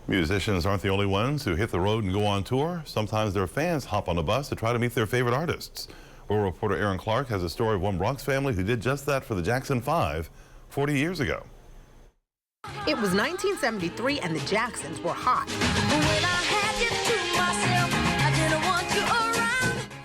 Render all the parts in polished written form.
Musicians aren't the only ones who hit the road and go on tour. Sometimes their fans hop on a bus to try to meet their favorite artists. Our reporter Aaron Clark has a story of one Bronx family who did just that for the Jackson 5 40 years ago. It was 1973 and the Jacksons were hot. When I had you to myself, I didn't want you around.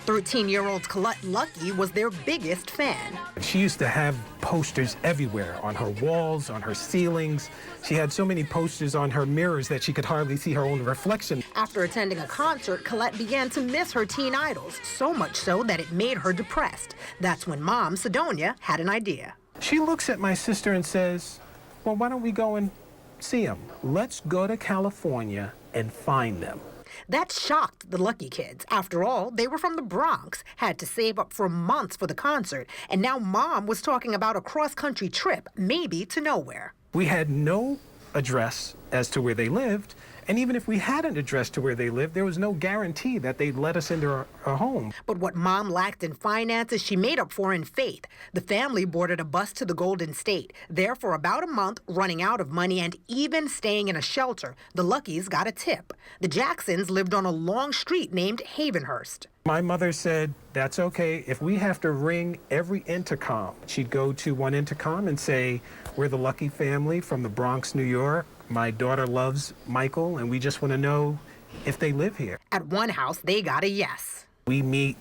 13-year-old Colette Lucky was their biggest fan. She used to have posters everywhere, on her walls, on her ceilings. She had so many posters on her mirrors that she could hardly see her own reflection. After attending a concert, Colette began to miss her teen idols, so much so that it made her depressed. That's when Mom, Sidonia, had an idea. She looks at my sister and says, well, why don't we go and see them? Let's go to California and find them. That shocked the Lucky kids. After all, they were from the Bronx, had to save up for months for the concert, and now Mom was talking about a cross-country trip, maybe to nowhere. We had no address as to where they lived, and even if we had an address to where they lived, there was no guarantee that they'd let us into our home. But what Mom lacked in finances, she made up for in faith. The family boarded a bus to the Golden State. There for about a month, running out of money and even staying in a shelter. The Luckies got a tip. The Jacksons lived on a long street named Havenhurst. My mother said, that's okay. If we have to ring every intercom, she'd go to one intercom and say, we're the Lucky family from the Bronx, New York. My daughter loves Michael, and we just want to know if they live here. At one house, they got a yes. We meet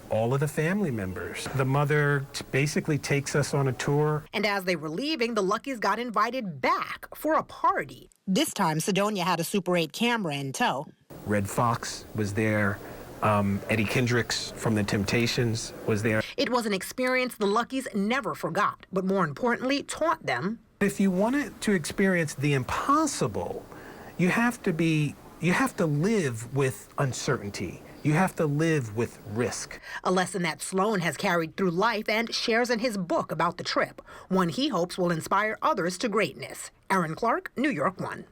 all of the family members. The mother basically takes us on a tour. And as they were leaving, the Luckies got invited back for a party. This time, Sidonia had a Super 8 camera in tow. Red Fox was there. Eddie Kendricks from The Temptations was there. It was an experience the Luckies never forgot, but more importantly, taught them. If you wanted to experience the impossible, you have to live with uncertainty. You have to live with risk. A lesson that Sloan has carried through life and shares in his book about the trip, one he hopes will inspire others to greatness. Aaron Clark, New York 1.